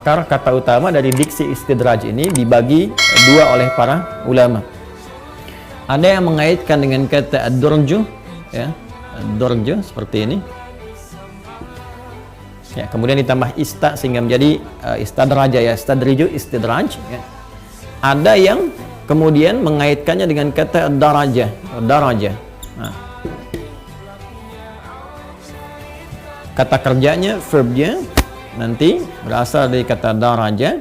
Kata utama dari diksi istidraj ini dibagi dua oleh para ulama. Ada yang mengaitkan dengan kata ad-durju, ya, ad-durju seperti ini. Ya, kemudian ditambah ista sehingga menjadi istadraja, ya, istadriju, istidraj. Ya. Ada yang kemudian mengaitkannya dengan kata daraja, daraja. Nah. Kata kerjanya, verbnya nanti berasal dari kata daraja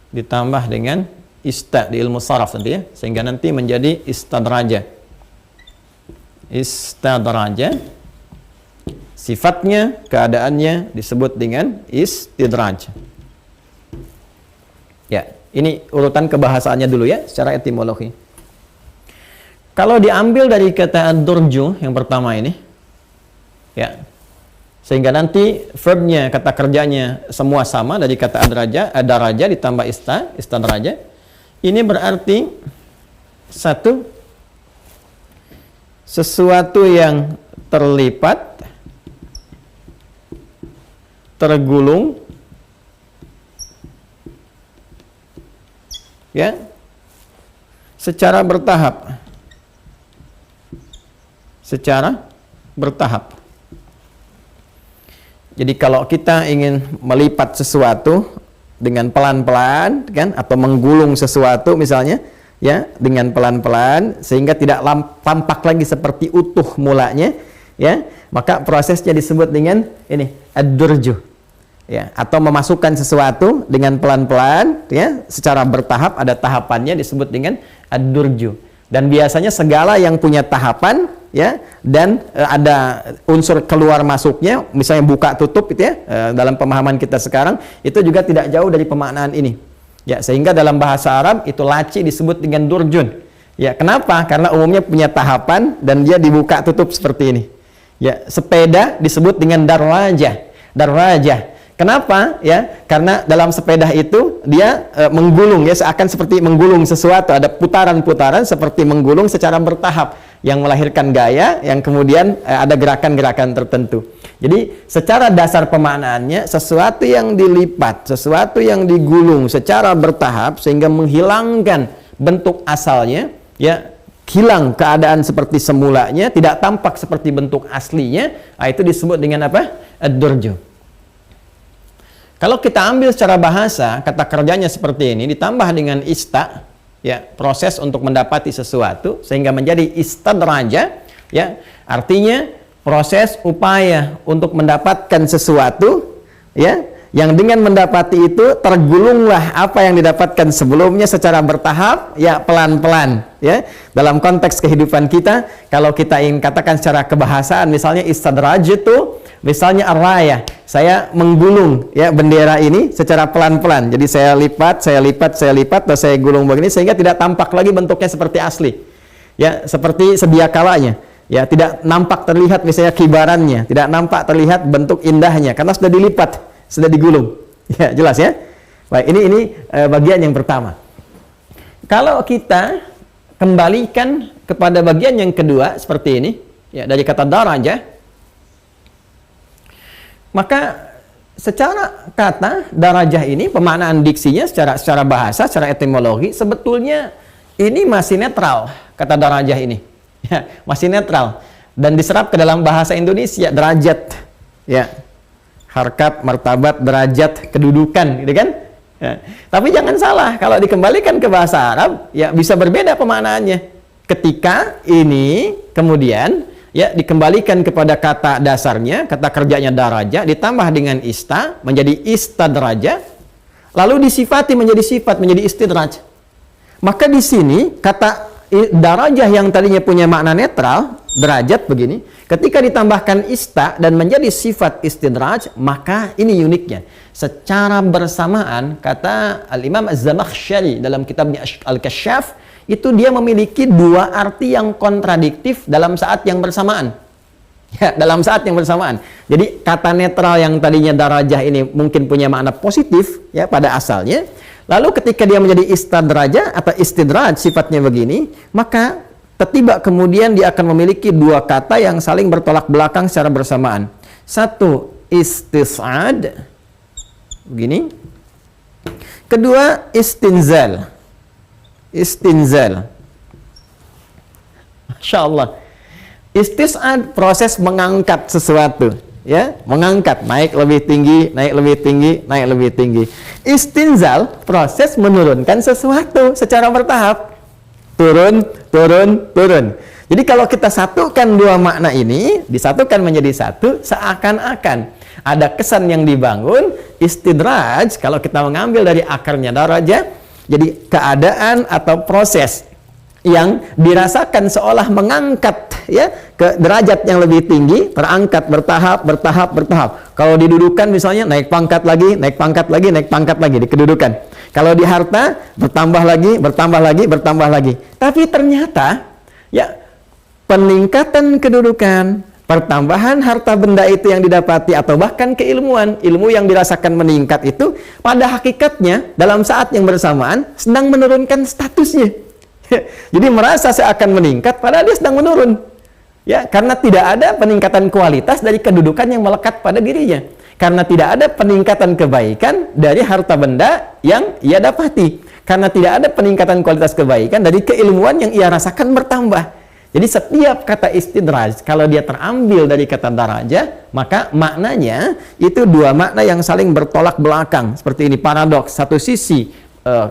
ditambah dengan ista di ilmu saraf nanti, ya, sehingga nanti menjadi istadraja. Istadraja, sifatnya, keadaannya disebut dengan istidraj. Ya, ini urutan kebahasaannya dulu, ya, secara etimologi. Kalau diambil dari kata ad-durju yang pertama ini, ya, sehingga nanti verbnya, kata kerjanya semua sama dari kata adraja, adaraja ditambah istadraja. Ini berarti satu, sesuatu yang terlipat, tergulung, ya, secara bertahap. Secara bertahap. Jadi kalau kita ingin melipat sesuatu dengan pelan-pelan, kan, atau menggulung sesuatu misalnya, ya, dengan pelan-pelan sehingga tidak tampak lagi seperti utuh mulanya, ya, maka prosesnya disebut dengan ini ad-durju, ya, atau memasukkan sesuatu dengan pelan-pelan, ya, secara bertahap, ada tahapannya disebut dengan ad-durju. Dan biasanya segala yang punya tahapan, ya, dan ada unsur keluar masuknya, misalnya buka tutup itu, ya, dalam pemahaman kita sekarang itu juga tidak jauh dari pemaknaan ini, ya, sehingga dalam bahasa Arab itu laci disebut dengan durjun, ya. Kenapa? Karena umumnya punya tahapan dan dia dibuka tutup seperti ini, ya. Sepeda disebut dengan darwajah, darwajah. Kenapa? Ya, karena dalam sepeda itu dia menggulung, ya, seakan seperti menggulung sesuatu, ada putaran-putaran seperti menggulung secara bertahap yang melahirkan gaya, yang kemudian ada gerakan-gerakan tertentu. Jadi secara dasar pemaknaannya sesuatu yang dilipat, sesuatu yang digulung secara bertahap sehingga menghilangkan bentuk asalnya, ya, hilang keadaan seperti semulanya, tidak tampak seperti bentuk aslinya. Nah, itu disebut dengan apa? Ad-durju. Kalau kita ambil secara bahasa, kata kerjanya seperti ini ditambah dengan ista, ya, proses untuk mendapati sesuatu sehingga menjadi istadraja, ya, artinya proses upaya untuk mendapatkan sesuatu, ya, yang dengan mendapati itu tergulunglah apa yang didapatkan sebelumnya secara bertahap, ya, pelan-pelan, ya. Dalam konteks kehidupan kita, kalau kita ingin katakan secara kebahasaan, misalnya istadraj itu misalnya arraya, saya menggulung, ya, bendera ini secara pelan-pelan. Jadi saya lipat, dan saya gulung begini sehingga tidak tampak lagi bentuknya seperti asli, ya, seperti sedia kalanya, ya, tidak nampak terlihat misalnya kibarannya, tidak nampak terlihat bentuk indahnya karena sudah dilipat, sudah digulung, ya, jelas, ya. Baik, ini bagian yang pertama. Kalau kita kembalikan kepada bagian yang kedua seperti ini, ya, dari kata daraja, maka secara kata darajah ini pemaknaan diksinya secara bahasa, secara etimologi sebetulnya ini masih netral, kata darajah ini, ya, masih netral dan diserap ke dalam bahasa Indonesia derajat, ya, harkat, martabat, derajat, kedudukan, gitu kan, ya. Tapi jangan salah, kalau dikembalikan ke bahasa Arab, ya, bisa berbeda pemaknaannya ketika ini kemudian, ya, dikembalikan kepada kata dasarnya, kata kerjanya daraja ditambah dengan ista menjadi istadraja, lalu disifati menjadi sifat, menjadi istidraj. Maka di sini kata darajah yang tadinya punya makna netral, derajat begini, ketika ditambahkan ista dan menjadi sifat istidraj, maka ini uniknya. Secara bersamaan, kata Al-Imam Az-Zamakhsyari dalam kitabnya Al-Kasyaf, itu dia memiliki dua arti yang kontradiktif dalam saat yang bersamaan. Ya, dalam saat yang bersamaan. Jadi kata netral yang tadinya darajah ini mungkin punya makna positif, ya, pada asalnya. Lalu ketika dia menjadi istadraja atau istidraj sifatnya begini, maka tiba kemudian dia akan memiliki dua kata yang saling bertolak belakang secara bersamaan. Satu istis'ad, begini. Kedua, istinzal. Istinzal. Masya Allah. Istis'ad, proses mengangkat sesuatu, ya, mengangkat, naik lebih tinggi, naik lebih tinggi, naik lebih tinggi. Istinzal, proses menurunkan sesuatu secara bertahap. Turun, turun, turun. Jadi kalau kita satukan dua makna ini, disatukan menjadi satu, seakan-akan ada kesan yang dibangun. Istidraj, kalau kita mengambil dari akarnya darajah, jadi keadaan atau proses yang dirasakan seolah mengangkat, ya, ke derajat yang lebih tinggi, terangkat bertahap, bertahap, bertahap. Kalau didudukan misalnya naik pangkat lagi, naik pangkat lagi, naik pangkat lagi di kedudukan. Kalau di harta bertambah lagi, bertambah lagi, bertambah lagi. Tapi ternyata, ya, peningkatan kedudukan, pertambahan harta benda itu yang didapati, atau bahkan keilmuan, ilmu yang dirasakan meningkat itu, pada hakikatnya dalam saat yang bersamaan sedang menurunkan statusnya. Jadi merasa seakan meningkat, padahal dia sedang menurun. Ya, karena tidak ada peningkatan kualitas dari kedudukan yang melekat pada dirinya. Karena tidak ada peningkatan kebaikan dari harta benda yang ia dapati. Karena tidak ada peningkatan kualitas kebaikan dari keilmuan yang ia rasakan bertambah. Jadi setiap kata istidraj, kalau dia terambil dari kata darajah, maka maknanya itu dua makna yang saling bertolak belakang. Seperti ini, paradoks. Satu sisi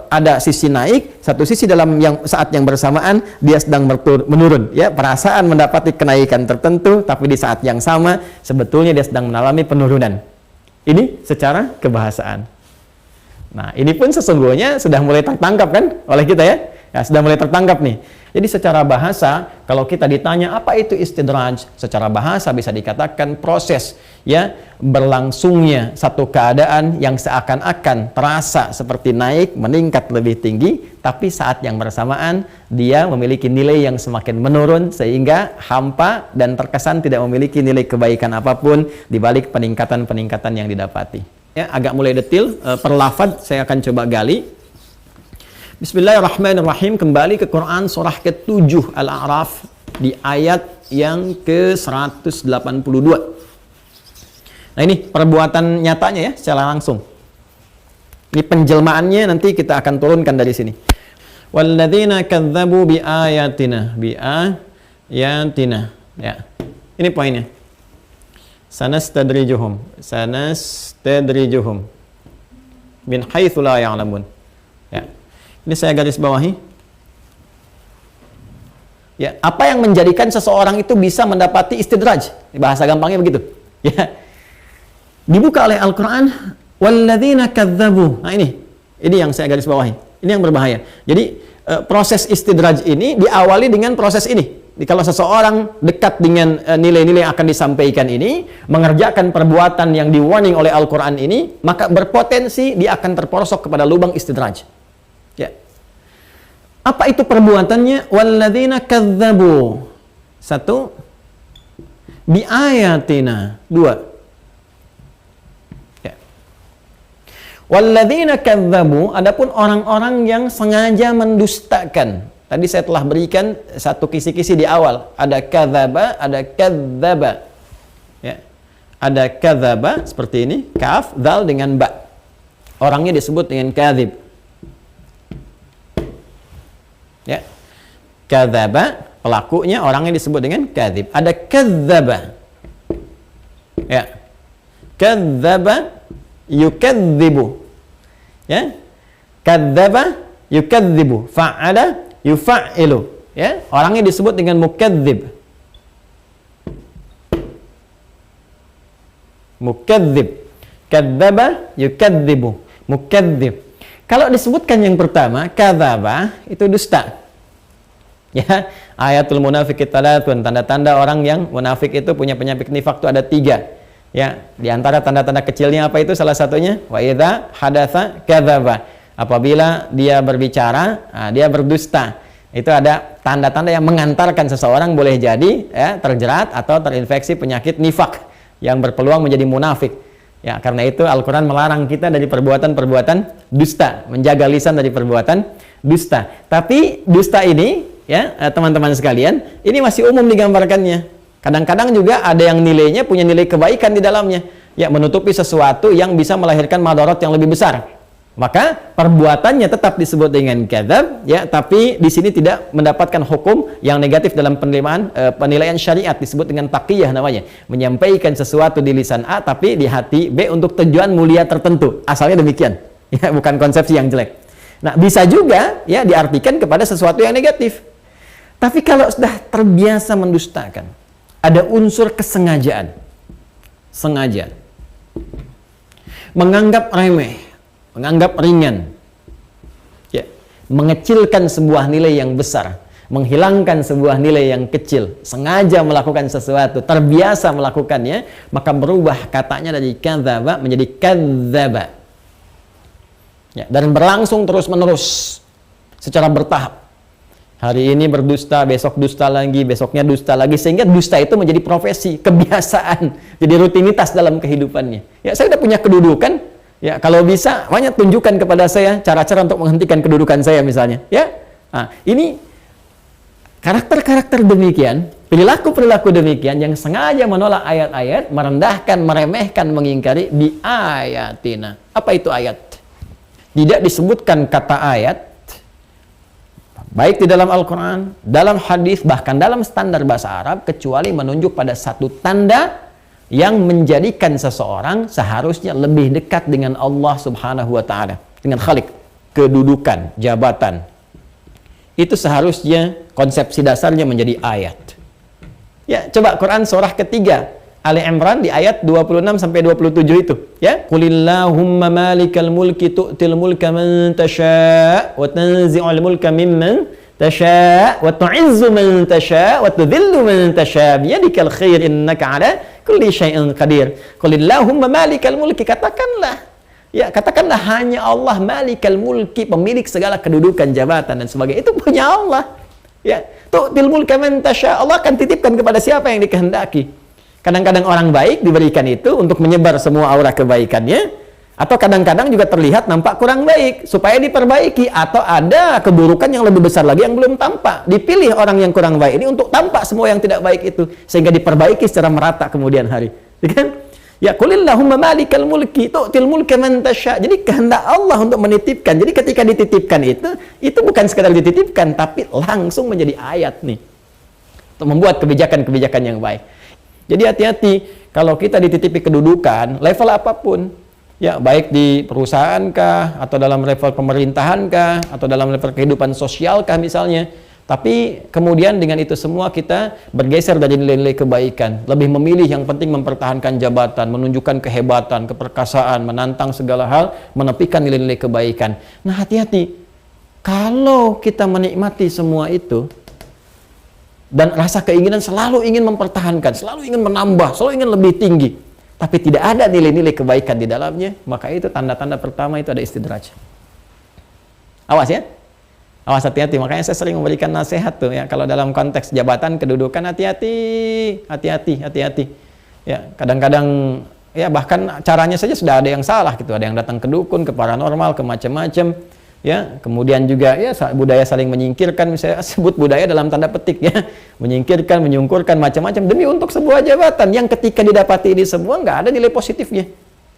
ada sisi naik, satu sisi dalam saat yang bersamaan dia sedang menurun. Ya, perasaan mendapati kenaikan tertentu, tapi di saat yang sama sebetulnya dia sedang mengalami penurunan. Ini secara kebahasaan. Nah, ini pun sesungguhnya sudah mulai tertangkap kan oleh kita, ya? Ya, sudah mulai tertangkap nih. Jadi secara bahasa, kalau kita ditanya apa itu istidraj, secara bahasa bisa dikatakan proses, ya, berlangsungnya satu keadaan yang seakan-akan terasa seperti naik, meningkat lebih tinggi, tapi saat yang bersamaan dia memiliki nilai yang semakin menurun sehingga hampa dan terkesan tidak memiliki nilai kebaikan apapun di balik peningkatan-peningkatan yang didapati. Ya, agak mulai detil per lafaz saya akan coba gali. Bismillahirrahmanirrahim. Kembali ke Quran surah ke-7 Al-A'raf di ayat yang ke-182. Nah, ini perbuatan nyatanya, ya, secara langsung. Ini penjelmaannya nanti kita akan turunkan dari sini. Walladzina kadzdzabu biayatina, ya. Ini poinnya. Sanastadrijuhum min haitsu la ya'lamun. Ya. Ini saya garis bawahi. Ya, apa yang menjadikan seseorang itu bisa mendapati istidraj? Bahasa gampangnya begitu. Ya. Dibuka oleh Al-Qur'an, walladzina kadzdzabu. Nah, ini yang saya garis bawahi. Ini yang berbahaya. Jadi proses istidraj ini diawali dengan proses ini. Jadi, kalau seseorang dekat dengan nilai-nilai yang akan disampaikan ini, mengerjakan perbuatan yang di-warning oleh Al-Qur'an ini, maka berpotensi dia akan terperosok kepada lubang istidraj. Ya. Apa itu perbuatannya? Walladzina kadzdzabu. 1, biayatina. 2. Ya. Walladzina kadzdzabu, adapun orang-orang yang sengaja mendustakan. Tadi saya telah berikan satu kisi-kisi di awal. Ada kadzaba, ada kadzdzaba. Ya. Ada kadzaba seperti ini, kaf, dzal dengan ba. Orangnya disebut dengan kadzib. Ya. Kadzaba, pelakunya orangnya disebut dengan kadzib. Ada kadzdzaba. Ya. Kadzdzaba yukadzibu. Ya. Kadzdzaba yukadzibu. Fa'ala yufa'ilu. Ya. Orangnya disebut dengan mukadzib. Mukadzib. Kadzdzaba yukadzibu. Mukadzib. Kalau disebutkan yang pertama, kadzaba, itu dusta. Ya, ayatul munafiq talatun, tanda-tanda orang yang munafik itu punya penyakit nifak itu ada 3. Ya, di antara tanda-tanda kecilnya apa itu? Salah satunya wa idza hadatsa kadzaba. Apabila dia berbicara, dia berdusta. Itu ada tanda-tanda yang mengantarkan seseorang boleh jadi, ya, terjerat atau terinfeksi penyakit nifak yang berpeluang menjadi munafik. Ya, karena itu Al-Quran melarang kita dari perbuatan-perbuatan dusta, menjaga lisan dari perbuatan dusta. Tapi dusta ini, ya, teman-teman sekalian, ini masih umum digambarkannya. Kadang-kadang juga ada yang nilainya punya nilai kebaikan di dalamnya. ya menutupi sesuatu yang bisa melahirkan madarat yang lebih besar. Maka perbuatannya tetap disebut dengan kadzab, ya, tapi di sini tidak mendapatkan hukum yang negatif dalam penilaian syariat, disebut dengan taqiyah namanya. Menyampaikan sesuatu di lisan A tapi di hati B untuk tujuan mulia tertentu. Asalnya demikian. Ya, bukan konsepsi yang jelek. Nah, bisa juga ya diartikan kepada sesuatu yang negatif. Tapi kalau sudah terbiasa mendustakan, ada unsur kesengajaan. Sengaja. Menganggap remeh, menganggap ringan, ya, mengecilkan sebuah nilai yang besar, menghilangkan sebuah nilai yang kecil, sengaja melakukan sesuatu, terbiasa melakukannya, maka berubah katanya dari kadzaba menjadi kadzaba, ya, dan berlangsung terus-menerus secara bertahap. Hari ini berdusta, besok dusta lagi, besoknya dusta lagi, sehingga dusta itu menjadi profesi, kebiasaan, jadi rutinitas dalam kehidupannya. Ya, saya sudah punya kedudukan. Ya, kalau bisa, banyak tunjukkan kepada saya cara-cara untuk menghentikan kedudukan saya misalnya. Ya, nah, ini karakter-karakter demikian, perilaku-perilaku demikian yang sengaja menolak ayat-ayat, merendahkan, meremehkan, mengingkari di ayatina. Apa itu ayat? Tidak disebutkan kata ayat, baik di dalam Al-Quran, dalam hadis, bahkan dalam standar bahasa Arab, kecuali menunjuk pada satu tanda yang menjadikan seseorang seharusnya lebih dekat dengan Allah Subhanahu wa Ta'ala, dengan Khalik, kedudukan, jabatan. Itu seharusnya konsepsi dasarnya menjadi ayat. Ya, coba Quran surah ketiga Ali Imran di ayat 26 sampai 27 itu, ya. Qulillahumma malikal mulki tu'til mulka man tasha' wa tanzi'ul mulka mimman tasha' wa tu'izzu man tasha' wa tudhillu man tasha' biyadikal khair innaka 'ala kulli syai'in qadir. Qulillahumma malikal mulki, katakanlah, ya, katakanlah hanya Allah malikal mulki, pemilik segala kedudukan, jabatan dan sebagainya, itu punya Allah. Ya, tu'til mulka man tasha', Allah akan titipkan kepada siapa yang dikehendaki. Kadang-kadang orang baik diberikan itu untuk menyebar semua aura kebaikannya, atau kadang-kadang juga terlihat nampak kurang baik supaya diperbaiki, atau ada keburukan yang lebih besar lagi yang belum tampak, dipilih orang yang kurang baik ini untuk tampak semua yang tidak baik itu, sehingga diperbaiki secara merata kemudian hari, kan? Ya, qulillahumma malikal mulki tu'til mulka man tasha'. Jadi kehendak Allah untuk menitipkan. Jadi ketika dititipkan itu bukan sekadar dititipkan, tapi langsung menjadi ayat nih untuk membuat kebijakan-kebijakan yang baik. Jadi hati-hati kalau kita dititipi kedudukan level apapun, ya, baik di perusahaan kah, atau dalam level pemerintahan kah, atau dalam level kehidupan sosial kah misalnya, tapi kemudian dengan itu semua kita bergeser dari nilai-nilai kebaikan, lebih memilih yang penting mempertahankan jabatan, menunjukkan kehebatan, keperkasaan, menantang segala hal, menepikan nilai-nilai kebaikan. Nah, hati-hati kalau kita menikmati semua itu dan rasa keinginan selalu ingin mempertahankan, selalu ingin menambah, selalu ingin lebih tinggi, tapi tidak ada nilai-nilai kebaikan di dalamnya, maka itu tanda-tanda pertama itu ada istidraj. Awas ya, awas, hati-hati. Makanya saya sering memberikan nasihat tuh, ya, kalau dalam konteks jabatan, kedudukan, hati-hati. Ya, kadang-kadang ya bahkan caranya saja sudah ada yang salah gitu, ada yang datang ke dukun, ke paranormal, ke macam-macam. Ya, kemudian juga ya budaya saling menyingkirkan, misalnya sebut budaya dalam tanda petik, ya, menyingkirkan, menyungkurkan macam-macam demi untuk sebuah jabatan yang ketika didapati ini semua nggak ada nilai positifnya.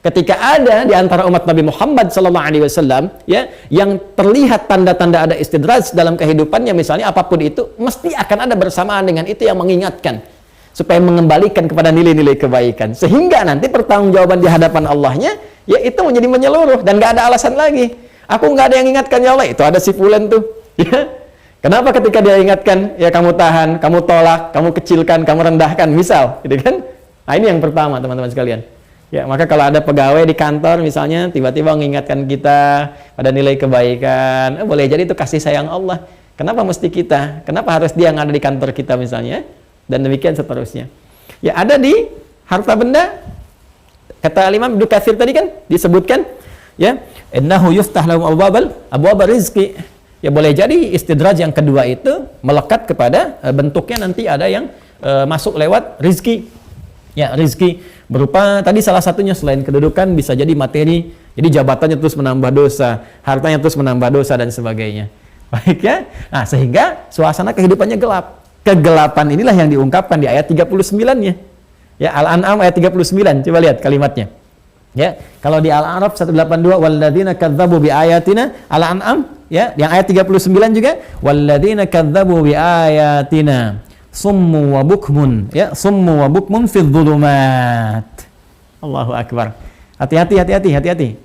Ketika ada di antara umat Nabi Muhammad SAW, ya, yang terlihat tanda-tanda ada istidraj dalam kehidupannya, misalnya apapun itu, mesti akan ada bersamaan dengan itu yang mengingatkan supaya mengembalikan kepada nilai-nilai kebaikan, sehingga nanti pertanggungjawaban di hadapan Allahnya, ya, itu menjadi menyeluruh dan nggak ada alasan lagi. Aku nggak ada yang ingatkan, ya Allah, itu ada si fulan tuh. Ya. Kenapa ketika dia ingatkan, ya kamu tahan, kamu tolak, kamu kecilkan, kamu rendahkan, misal, gitu kan? Nah, ini yang pertama, teman-teman sekalian. Ya, maka kalau ada pegawai di kantor misalnya tiba-tiba mengingatkan kita pada nilai kebaikan, boleh jadi itu kasih sayang Allah. Kenapa mesti kita? Kenapa harus dia yang ada di kantor kita misalnya? Dan demikian seterusnya. Ya, ada di harta benda. Kata Imam Ibnu Katsir tadi kan disebutkan, ya, innahu yuftah lahum abwabal rizqi. Ya, boleh jadi istidraj yang kedua itu melekat kepada bentuknya nanti ada yang masuk lewat rizki. Ya, rizki berupa tadi salah satunya selain kedudukan bisa jadi materi. Jadi jabatannya terus menambah dosa, hartanya terus menambah dosa dan sebagainya. Baik, ya. Nah, sehingga suasana kehidupannya gelap. Kegelapan inilah yang diungkapkan di ayat 39-nya. Ya, Al-An'am ayat 39, coba lihat kalimatnya. Ya, kalau di Al-A'raf 182 walladzina kadzdzabu biayatina, Al-An'am ya, yang ayat 39 juga walladzina kadzdzabu biayatina summu wa bukmun, ya, summu wa bukmun fidz dzulumat. Allahu akbar. Hati-hati.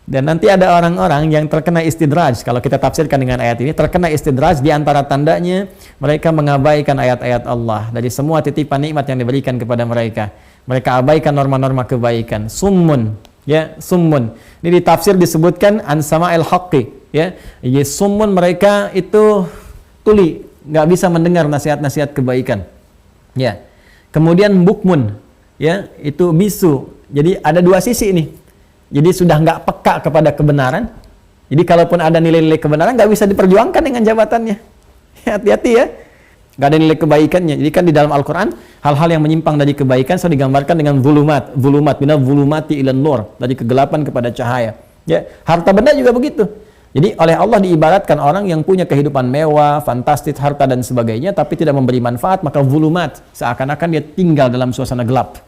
Dan nanti ada orang-orang yang terkena istidraj. Kalau kita tafsirkan dengan ayat ini, terkena istidraj di antara tandanya mereka mengabaikan ayat-ayat Allah dari semua titipan nikmat yang diberikan kepada mereka. Mereka abaikan norma-norma kebaikan. Summun, ya, summun. Ini di tafsir disebutkan an sama'il haqqi, ya. Jadi summun mereka itu tuli, nggak bisa mendengar nasihat-nasihat kebaikan. Ya. Kemudian bukmun, ya, itu bisu. Jadi ada dua sisi ini. Jadi sudah nggak peka kepada kebenaran. Jadi kalaupun ada nilai-nilai kebenaran nggak bisa diperjuangkan dengan jabatannya. Hati-hati ya. Nggak ada nilai kebaikannya. Jadi kan di dalam Al-Quran hal-hal yang menyimpang dari kebaikan sudah digambarkan dengan zulumat minal zulumati ilan nur, dari kegelapan kepada cahaya. Ya, harta benda juga begitu. Jadi oleh Allah diibaratkan orang yang punya kehidupan mewah, fantastis, harta dan sebagainya, tapi tidak memberi manfaat, maka zulumat, seakan-akan dia tinggal dalam suasana gelap.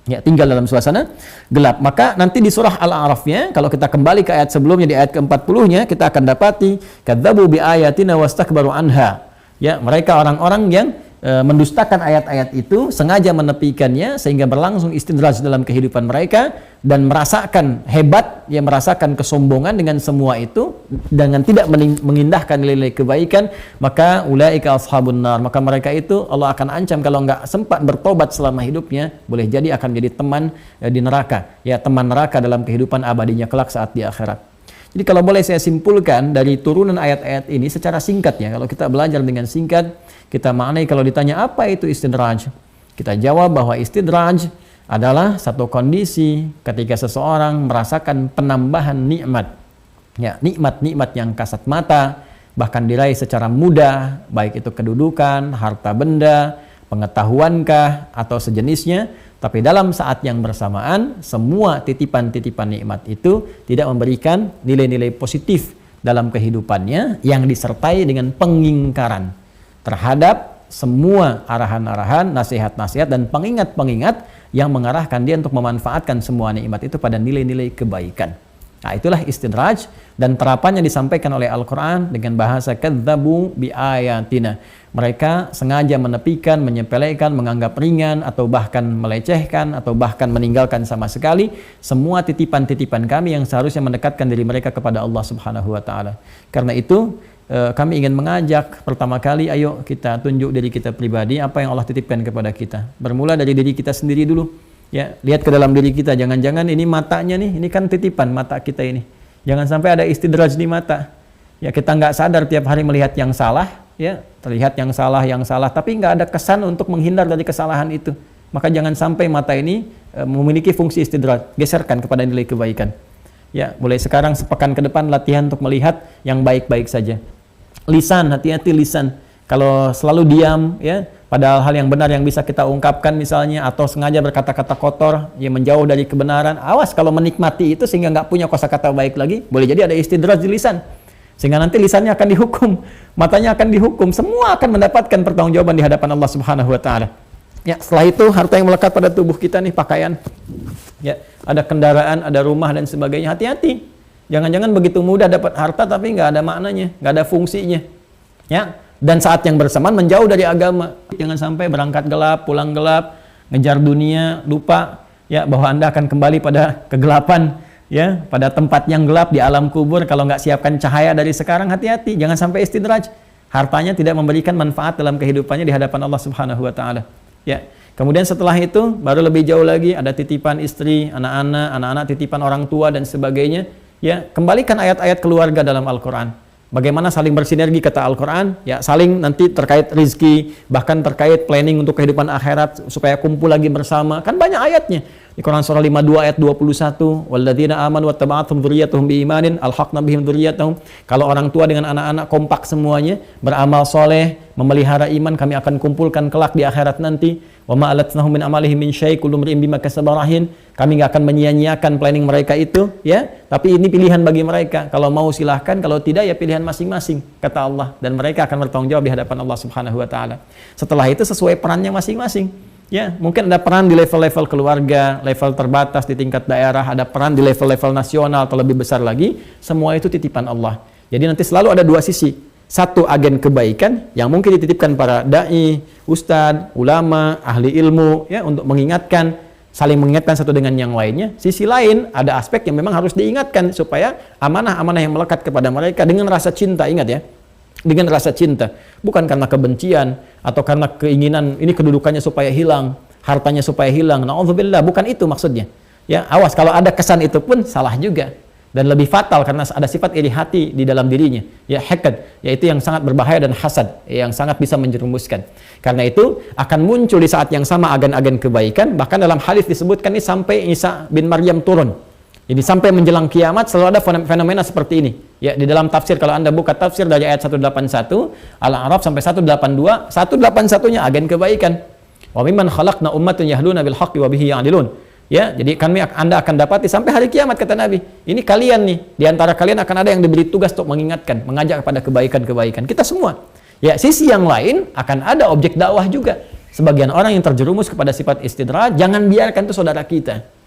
Ya, tinggal dalam suasana gelap. Maka nanti di surah Al-A'rafnya, kalau kita kembali ke ayat sebelumnya, di ayat ke-40-nya, kita akan dapati kadzdzabu bi ayatina wastakbaru anha. Ya, mereka orang-orang yang mendustakan ayat-ayat itu, sengaja menepikannya sehingga berlangsung istidraj dalam kehidupan mereka dan merasakan hebat, ya, merasakan kesombongan dengan semua itu dengan tidak mengindahkan nilai-nilai kebaikan, maka ulaika ashabun nar, maka mereka itu Allah akan ancam kalau nggak sempat bertobat selama hidupnya, boleh jadi akan jadi teman di neraka, ya, teman neraka dalam kehidupan abadinya kelak saat di akhirat. Jadi kalau boleh saya simpulkan dari turunan ayat-ayat ini secara singkat, ya, kalau kita belajar dengan singkat, kita maknai kalau ditanya apa itu istidraj, kita jawab bahwa istidraj adalah satu kondisi ketika seseorang merasakan penambahan nikmat, ya, nikmat-nikmat yang kasat mata, bahkan diraih secara mudah, baik itu kedudukan, harta benda, pengetahuankah, atau sejenisnya. Tapi dalam saat yang bersamaan, semua titipan-titipan nikmat itu tidak memberikan nilai-nilai positif dalam kehidupannya yang disertai dengan pengingkaran terhadap semua arahan-arahan, nasihat-nasihat, dan pengingat-pengingat yang mengarahkan dia untuk memanfaatkan semua nikmat itu pada nilai-nilai kebaikan. Nah, itulah istidraj, dan terapannya disampaikan oleh Al-Quran dengan bahasa kadzdzabu bi ayatina. Mereka sengaja menepikan, menyepelekan, menganggap ringan, atau bahkan melecehkan, atau bahkan meninggalkan sama sekali semua titipan-titipan kami yang seharusnya mendekatkan diri mereka kepada Allah Subhanahu wa Ta'ala. Karena itu kami ingin mengajak pertama kali, ayo kita tunjuk diri kita pribadi, apa yang Allah titipkan kepada kita. Bermula dari diri kita sendiri dulu. Ya, lihat ke dalam diri kita, jangan-jangan ini matanya nih, ini kan titipan mata kita ini. Jangan sampai ada istidraj di mata. Ya, kita nggak sadar tiap hari melihat yang salah, ya, terlihat yang salah, tapi nggak ada kesan untuk menghindar dari kesalahan itu. Maka jangan sampai mata ini memiliki fungsi istidraj, geserkan kepada nilai kebaikan. Ya, mulai sekarang sepekan ke depan latihan untuk melihat yang baik-baik saja. Lisan, hati-hati lisan. Kalau selalu diam, ya, padahal hal yang benar yang bisa kita ungkapkan misalnya, atau sengaja berkata-kata kotor yang menjauh dari kebenaran, awas kalau menikmati itu sehingga nggak punya kosakata baik lagi, boleh jadi ada istidraj di lisan, sehingga nanti lisannya akan dihukum, matanya akan dihukum, semua akan mendapatkan pertanggungjawaban di hadapan Allah Subhanahu wa Ta'ala. Ya, setelah itu harta yang melekat pada tubuh kita nih, pakaian, ya, ada kendaraan, ada rumah dan sebagainya, hati-hati. Jangan-jangan begitu mudah dapat harta tapi nggak ada maknanya, nggak ada fungsinya, ya. Dan saat yang bersamaan menjauh dari agama. Jangan sampai berangkat gelap, pulang gelap, ngejar dunia, lupa, ya, bahwa Anda akan kembali pada kegelapan, ya, pada tempat yang gelap di alam kubur. Kalau nggak siapkan cahaya dari sekarang, hati-hati, jangan sampai istidraj. Hartanya tidak memberikan manfaat dalam kehidupannya di hadapan Allah Subhanahu wa Ta'ala. Ya. Kemudian setelah itu baru lebih jauh lagi, ada titipan istri, anak-anak titipan orang tua dan sebagainya. Ya, kembalikan ayat-ayat keluarga dalam Al-Quran. Bagaimana saling bersinergi kata Al-Quran, ya, saling nanti terkait rizki, bahkan terkait planning untuk kehidupan akhirat supaya kumpul lagi bersama, kan banyak ayatnya. Di Quran surah 52 ayat 21, walladzina amanu wattaba'athum dzurriyyatuhum biimanin alhaqna bihim dzurriyyatahum. Kalau orang tua dengan anak-anak kompak semuanya, beramal soleh, memelihara iman, kami akan kumpulkan kelak di akhirat nanti. Wa ma alatnahum min amalihim min syai' kullu imrin bima kasaba rahin. Kami nggak akan menyia-nyiakan planning mereka itu, ya. Tapi ini pilihan bagi mereka. Kalau mau silahkan, kalau tidak ya pilihan masing-masing, kata Allah. Dan mereka akan bertanggung jawab di hadapan Allah Subhanahu wa Ta'ala. Setelah itu sesuai perannya masing-masing. Ya, mungkin ada peran di level-level keluarga, level terbatas di tingkat daerah, ada peran di level-level nasional atau lebih besar lagi. Semua itu titipan Allah. Jadi nanti selalu ada dua sisi. Satu agen kebaikan yang mungkin dititipkan para dai, ustadz, ulama, ahli ilmu ya untuk mengingatkan, saling mengingatkan satu dengan yang lainnya. Sisi lain ada aspek yang memang harus diingatkan supaya amanah-amanah yang melekat kepada mereka dengan rasa cinta, ingat ya. Dengan rasa cinta, bukan karena kebencian atau karena keinginan ini kedudukannya supaya hilang, hartanya supaya hilang. Na'udzubillah, bukan itu maksudnya. Ya, awas kalau ada kesan itu pun salah juga dan lebih fatal karena ada sifat iri hati di dalam dirinya. Ya, hasad, yaitu yang sangat berbahaya dan hasad, yang sangat bisa menjerumuskan. Karena itu akan muncul di saat yang sama agen-agen kebaikan, bahkan dalam hadis disebutkan ini sampai Isa bin Maryam turun. Jadi sampai menjelang kiamat selalu ada fenomena seperti ini. Ya, di dalam tafsir kalau Anda buka tafsir dari ayat 181 Al-A'raf sampai 182, 181-nya agen kebaikan. Wa mimman khalaqna ummatun yahduna bil haqqi wa bihi ya'dilun. Ya, jadi Anda akan dapati sampai hari kiamat kata Nabi. Ini kalian nih, di antara kalian akan ada yang diberi tugas untuk mengingatkan, mengajak kepada kebaikan-kebaikan. Kita semua. Ya, sisi yang lain akan ada objek dakwah juga. Sebagian orang yang terjerumus kepada sifat istidraj, jangan biarkan itu saudara kita.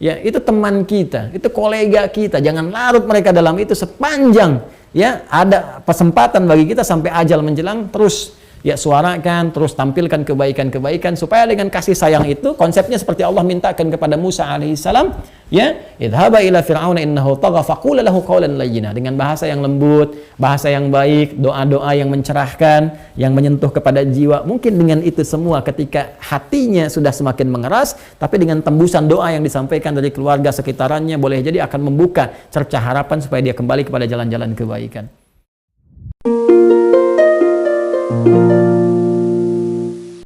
Ya, itu teman kita, itu kolega kita. Jangan larut mereka dalam itu sepanjang ya ada kesempatan bagi kita sampai ajal menjelang, terus ya suarakan, terus tampilkan kebaikan-kebaikan supaya dengan kasih sayang itu konsepnya seperti Allah mintakan kepada Musa alaihissalam, ya, idhaba ila fir'auna innahu tagha faqula lahu qawlan layyina, dengan bahasa yang lembut, bahasa yang baik, doa-doa yang mencerahkan, yang menyentuh kepada jiwa. Mungkin dengan itu semua ketika hatinya sudah semakin mengeras, tapi dengan tembusan doa yang disampaikan dari keluarga sekitarannya boleh jadi akan membuka cerca harapan supaya dia kembali kepada jalan-jalan kebaikan.